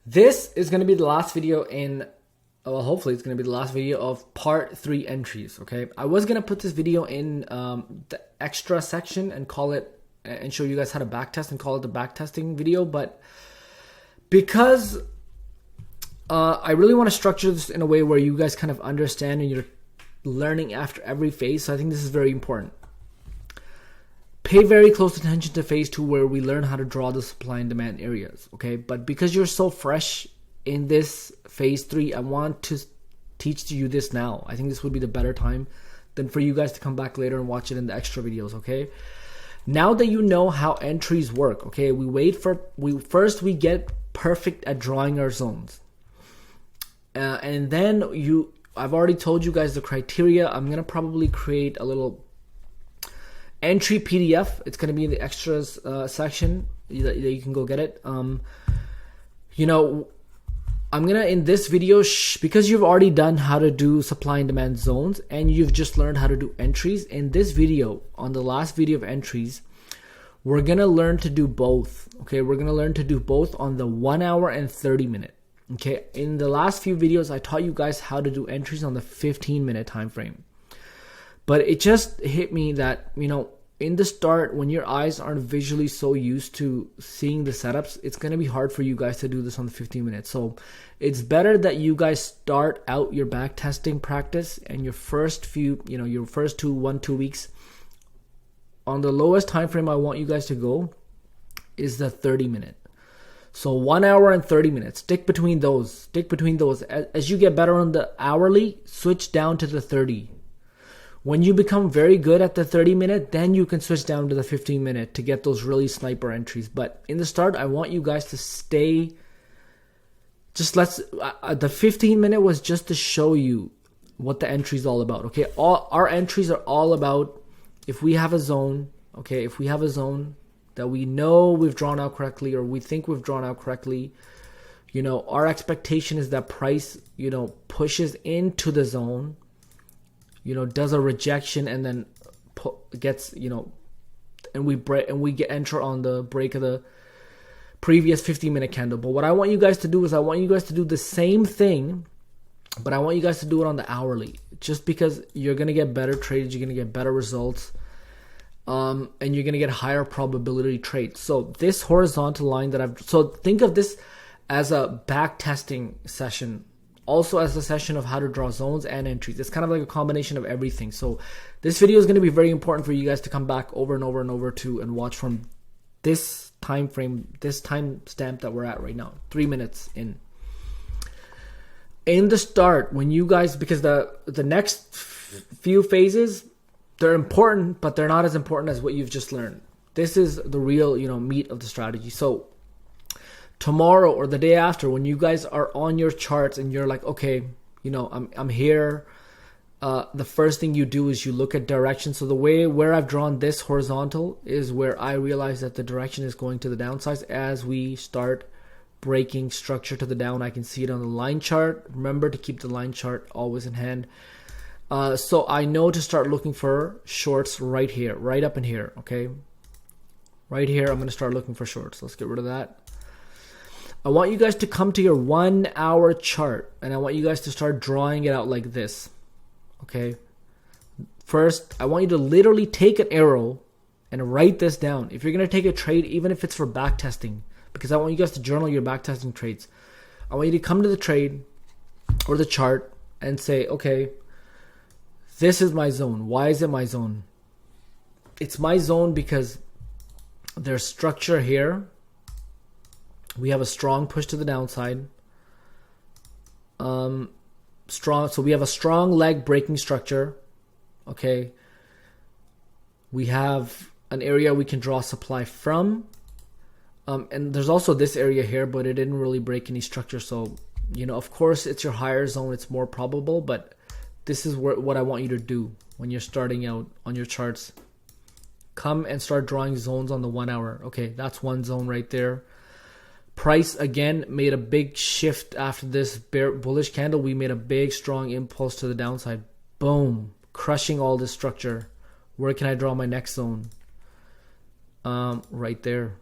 This is going to be the last video in, well, hopefully it's going to be the last video of part 3 entries, okay? I was going to put this video in the extra section and call it, and show you guys how to backtest and call it the backtesting video, but because I really want to structure this in a way where you guys kind of understand and you're learning after every phase, so I think this is very important. Pay very close attention to phase 2 where we learn how to draw the supply and demand areas, okay? But because you're so fresh in this phase 3, I want to teach you this now. I think this would be the better time than for you guys to come back later and watch it in the extra videos, okay? Now that you know how entries work, okay, we first get perfect at drawing our zones. And then I've already told you guys the criteria. I'm gonna probably create a little entry PDF. It's gonna be in the extras section that you can go get it. You know, I'm gonna in this video because you've already done how to do supply and demand zones and you've just learned how to do entries. In this video, on the last video of entries, we're gonna learn to do both. Okay, we're gonna learn to do both on the 1 hour and 30 minute. Okay, in the last few videos, I taught you guys how to do entries on the 15-minute time frame. But it just hit me that, you know, in the start, when your eyes aren't visually so used to seeing the setups, it's going to be hard for you guys to do this on the 15 minutes. So it's better that you guys start out your back testing practice and your first few, you know, your first 2 weeks on the lowest time frame I want you guys to go is the 30-minute. So 1 hour and 30 minutes. Stick between those. As you get better on the hourly, switch down to the 30. When you become very good at the 30-minute, then you can switch down to the 15-minute to get those really sniper entries. But in the start, I want you guys to stay. The 15-minute was just to show you what the entry is all about. Okay, our entries are all about if we have a zone. Okay, if we have a zone that we know we've drawn out correctly, or we think we've drawn out correctly, you know, our expectation is that price, you know, pushes into the zone, you know, does a rejection and then gets, you know, and we enter on the break of the previous 15-minute candle. But what I want you guys to do is I want you guys to do the same thing, but I want you guys to do it on the hourly, just because you're going to get better trades, you're going to get better results, and you're going to get higher probability trades. So this horizontal line that so think of this as a back testing session, also as a session of how to draw zones and entries. It's kind of like a combination of everything. So this video is going to be very important for you guys to come back over and over and over to and watch from this time frame, this time stamp that we're at right now, 3 minutes in. In the start, when you guys, because the next few phases, they're important, but they're not as important as what you've just learned. This is the real, you know, meat of the strategy. So tomorrow or the day after, when you guys are on your charts and you're like, okay, you know, I'm here, the first thing you do is you look at direction. So the way where I've drawn this horizontal is where I realize that the direction is going to the downside. As we start breaking structure to the down, I can see it on the line chart. Remember to keep the line chart always in hand. So I know to start looking for shorts right here, right up in here, okay? Right here, I'm going to start looking for shorts. Let's get rid of that. I want you guys to come to your 1 hour chart, and I want you guys to start drawing it out like this, okay? First, I want you to literally take an arrow and write this down. If you're going to take a trade, even if it's for back testing, because I want you guys to journal your back testing trades. I want you to come to the trade or the chart and say, okay, this is my zone. Why is it my zone? It's my zone because there's structure here. We have a strong push to the downside. So we have a strong leg breaking structure. Okay. We have an area we can draw supply from. And there's also this area here, but it didn't really break any structure. So, you know, of course, it's your higher zone. It's more probable, but this is what I want you to do when you're starting out on your charts. Come and start drawing zones on the 1 hour. Okay, that's one zone right there. Price again made a big shift after this bullish candle. We made a big strong impulse to the downside. Boom, crushing all this structure. Where can I draw my next zone? Right there.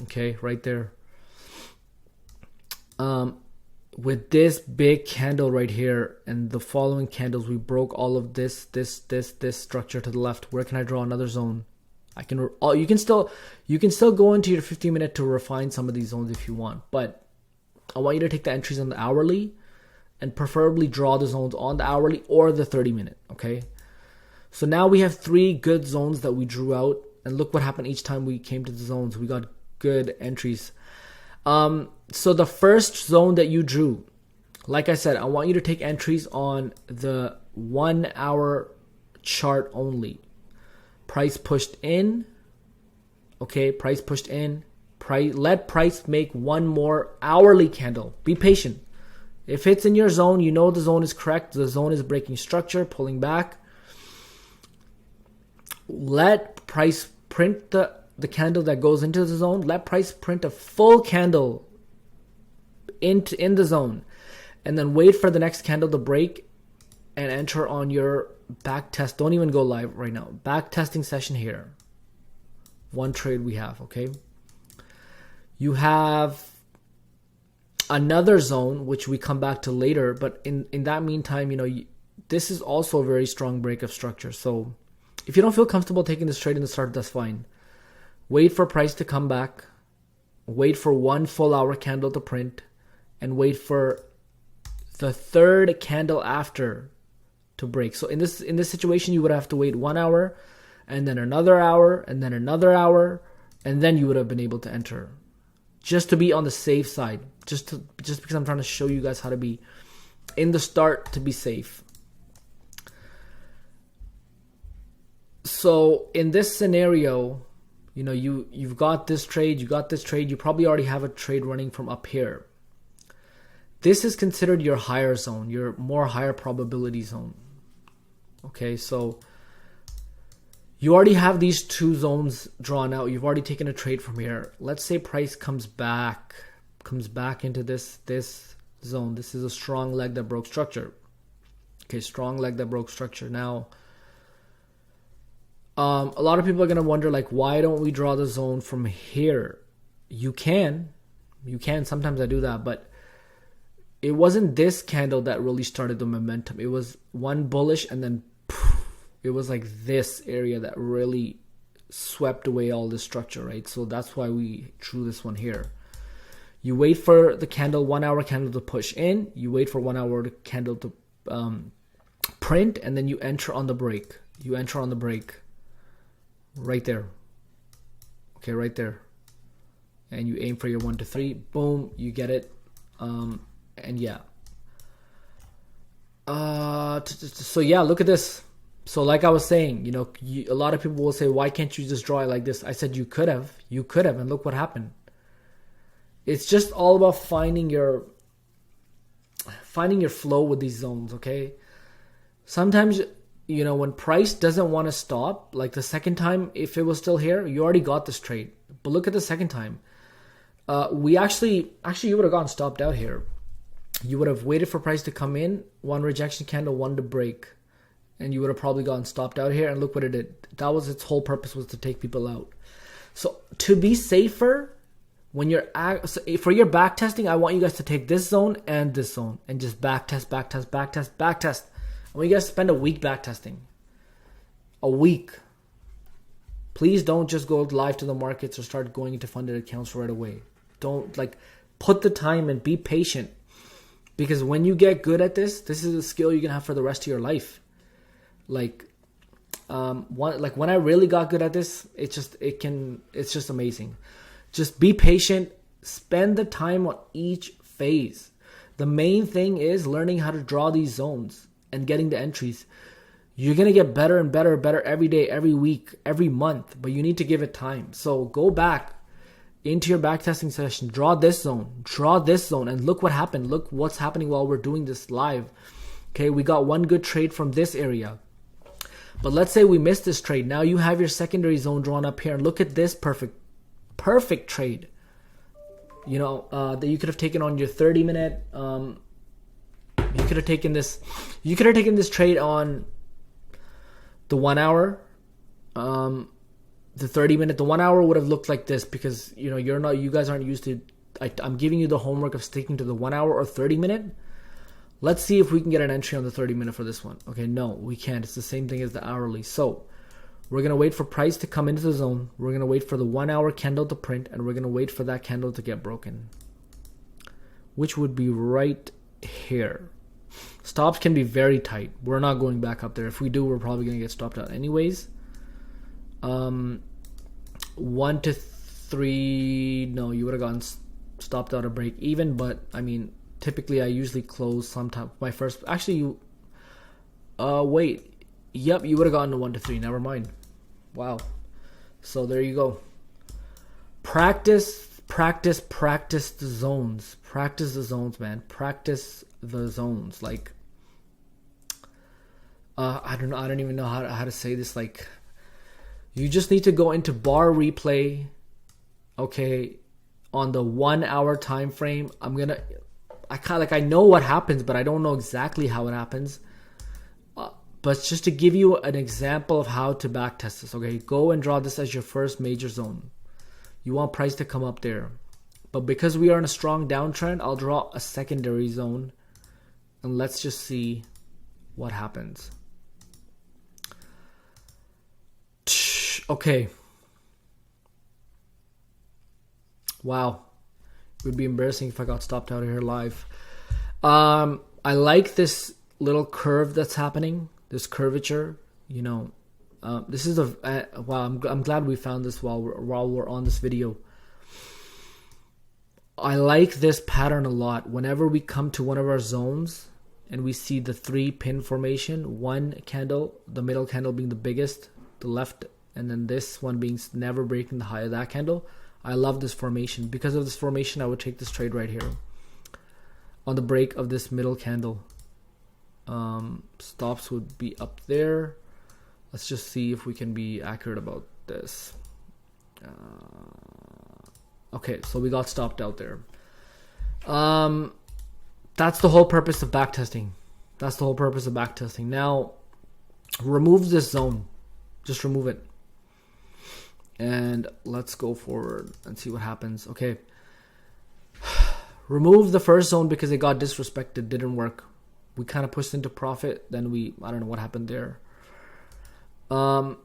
Okay, right there. With this big candle right here and the following candles, we broke all of this structure to the left. Where can I draw another zone? I can. Oh, you can still go into your 15-minute to refine some of these zones if you want, but I want you to take the entries on the hourly and preferably draw the zones on the hourly or the 30-minute. Okay. So now we have 3 good zones that we drew out, and look what happened each time we came to the zones. We got good entries. So the first zone that you drew, like I said, I want you to take entries on the 1 hour chart only. Price pushed in. Okay, price pushed in. Let price make one more hourly candle. Be patient. If it's in your zone, you know the zone is correct. The zone is breaking structure, pulling back. Let price print the candle that goes into the zone. Let price print a full candle in the zone, and then wait for the next candle to break and enter on your back test. Don't even go live right now. Back testing session here. 1 trade we have. Okay, you have another zone which we come back to later, but in that meantime, this is also a very strong break of structure. So if you don't feel comfortable taking this trade in the start, that's fine. Wait for price to come back, wait for 1 full hour candle to print, and wait for the 3rd candle after to break. So in this situation, you would have to wait 1 hour, and then another hour, and then another hour, and then you would have been able to enter. Just to be on the safe side, just because I'm trying to show you guys how to be in the start to be safe. So in this scenario, you've got this trade, you probably already have a trade running from up here. This is considered your higher zone, your more higher probability zone. Okay, so you already have these 2 zones drawn out. You've already taken a trade from here. Let's say price comes back into this zone. This is a strong leg that broke structure. Okay, strong leg that broke structure. Now, a lot of people are going to wonder, like, why don't we draw the zone from here? You can. Sometimes I do that, but it wasn't this candle that really started the momentum. It was one bullish, and then it was like this area that really swept away all this structure, right? So that's why we drew this one here. You wait for the candle, 1 hour candle to push in. You wait for 1 hour candle to print, and then you enter on the break. Right there. Okay, right there. And you aim for your 1 to 3. Boom, you get it. And yeah. So yeah, look at this. So like I was saying, a lot of people will say, why can't you just draw it like this? I said you could have, and look what happened. It's just all about finding your flow with these zones, okay? Sometimes, when price doesn't want to stop, like the second time, if it was still here, you already got this trade. But look at the second time. We actually you would have gotten stopped out here. You would have waited for price to come in, 1 rejection candle, 1 to break, and you would have probably gotten stopped out here. And look what it did. That was its whole purpose, was to take people out. So to be safer, for your back testing, I want you guys to take this zone and this zone and just back test. I want you guys to spend a week back testing. A week. Please don't just go live to the markets or start going into funded accounts right away. Don't put the time and be patient. Because when you get good at this is a skill you're gonna have for the rest of your life. When I really got good at this, it's just amazing. Just be patient. Spend the time on each phase. The main thing is learning how to draw these zones and getting the entries. You're gonna get better and better every day, every week, every month, but you need to give it time. So go back into your backtesting session, draw this zone, and look what happened. Look what's happening while we're doing this live. Okay, we got 1 good trade from this area. But let's say we missed this trade. Now you have your secondary zone drawn up here, and look at this perfect trade. That you could have taken on your 30-minute. You could have taken this trade on the 1 hour. The 30-minute, the 1 hour would have looked like this, because you guys aren't used to I'm giving you the homework of sticking to the 1 hour or 30-minute. Let's see if we can get an entry on the 30-minute for this one. Okay, no, we can't. It's the same thing as the hourly. So we're going to wait for price to come into the zone. We're going to wait for the 1 hour candle to print, and we're going to wait for that candle to get broken, which would be right here. Stops can be very tight. We're not going back up there. If we do, we're probably going to get stopped out anyways. 1 to 3, no, you would have gotten stopped out of break even, but I mean, typically I usually close sometime my first, actually you, wait, yep, you would have gotten to 1 to 3, never mind. Wow. So there you go. Practice the zones. Practice the zones, man. Practice the zones. Like, I don't even know how to say this. Like, you just need to go into bar replay, okay, on the 1 hour time frame. I know what happens, but I don't know exactly how it happens. But just to give you an example of how to backtest this, okay, go and draw this as your first major zone. You want price to come up there. But because we are in a strong downtrend, I'll draw a secondary zone. And let's just see what happens. Okay. Wow. It would be embarrassing if I got stopped out of here live. I like this little curve that's happening. This curvature, you know. This is wow. I'm glad we found this while we're on this video. I like this pattern a lot. Whenever we come to one of our zones and we see the 3 pin formation, one candle, the middle candle being the biggest, the left, and then this one being never breaking the high of that candle. I love this formation. Because of this formation, I would take this trade right here on the break of this middle candle. Stops would be up there. Let's just see if we can be accurate about this. Okay, so we got stopped out there. That's the whole purpose of backtesting. That's the whole purpose of backtesting. Now, remove this zone. Just remove it. And let's go forward and see what happens. Okay. Remove the first zone because it got disrespected. Didn't work. We kind of pushed into profit. Then I don't know what happened there. I'm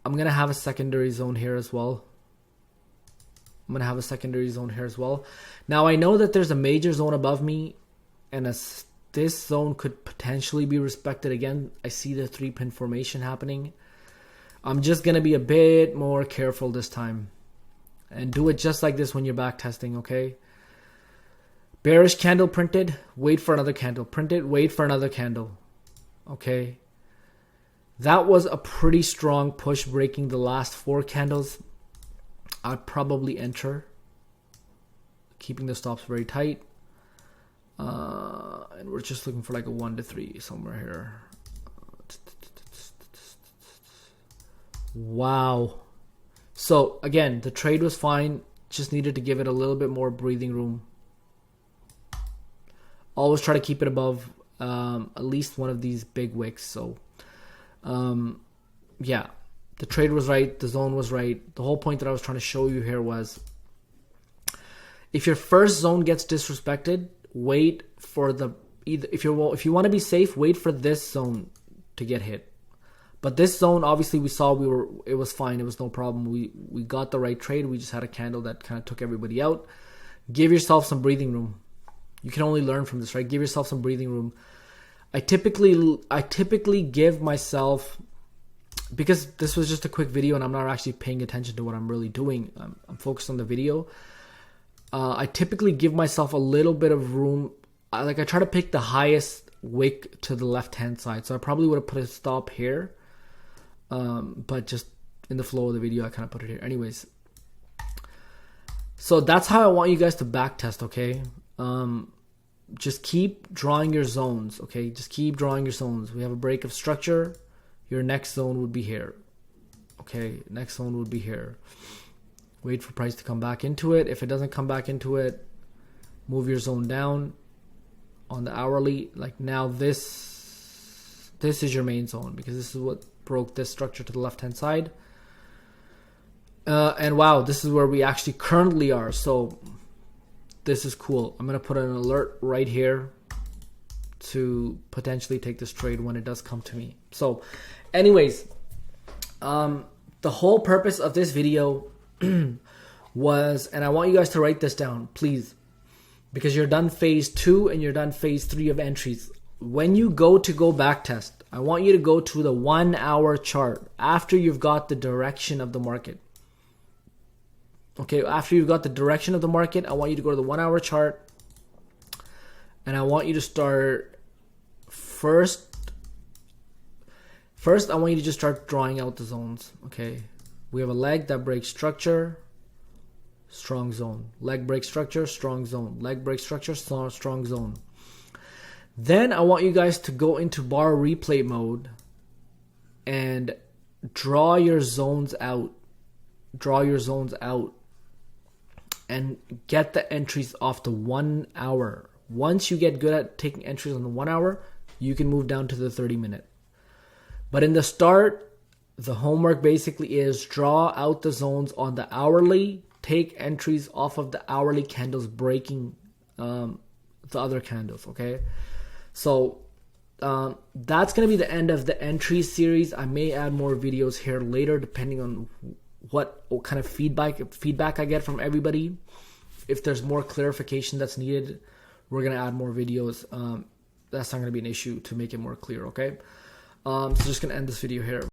going to have a secondary zone here as well. Now, I know that there's a major zone above me. And this zone could potentially be respected again. I see the 3 pin formation happening. I'm just going to be a bit more careful this time. And do it just like this when you're back testing, okay? Bearish candle printed, wait for another candle. Printed, wait for another candle. Okay? That was a pretty strong push breaking the last 4 candles. I'd probably enter. Keeping the stops very tight. And we're just looking for like a 1 to 3 somewhere here. Wow. So again, the trade was fine. Just needed to give it a little bit more breathing room. Always try to keep it above at least one of these big wicks. So yeah, the trade was right. The zone was right. The whole point that I was trying to show you here was if your first zone gets disrespected, wait for if you want to be safe, wait for this zone to get hit. But this zone, obviously, we saw it was fine. It was no problem. We got the right trade. We just had a candle that kind of took everybody out. Give yourself some breathing room. You can only learn from this, right? Give yourself some breathing room. I typically give myself, because this was just a quick video and I'm not actually paying attention to what I'm really doing. I'm focused on the video. I typically give myself a little bit of room. I try to pick the highest wick to the left-hand side. So I probably would have put a stop here. But just in the flow of the video, I kind of put it here. Anyways, so that's how I want you guys to backtest, okay? Just keep drawing your zones, okay? Just keep drawing your zones. We have a break of structure. Your next zone would be here, okay? Next zone would be here. Wait for price to come back into it. If it doesn't come back into it, move your zone down on the hourly. Like now, this is your main zone because this is what broke this structure to the left hand side. And wow, this is where we actually currently are. So this is cool. I'm gonna put an alert right here to potentially take this trade when it does come to me. So anyways, the whole purpose of this video was, and I want you guys to write this down, please, because you're done phase 2 and you're done phase 3 of entries. When you go back test, I want you to go to the 1 hour chart after you've got the direction of the market. Okay, after you've got the direction of the market, I want you to go to the 1 hour chart, and I want you to start first, I want you to just start drawing out the zones. Okay, we have a leg that breaks structure, strong zone. Leg break structure, strong zone. Leg break structure, strong zone. Then I want you guys to go into bar replay mode and draw your zones out. Draw your zones out and get the entries off the 1 hour. Once you get good at taking entries on the 1 hour, you can move down to the 30-minute. But in the start, the homework basically is draw out the zones on the hourly, take entries off of the hourly candles breaking the other candles, okay? So that's going to be the end of the entry series. I may add more videos here later depending on what kind of feedback I get from everybody. If there's more clarification that's needed, we're going to add more videos. That's not going to be an issue to make it more clear, okay? So just going to end this video here.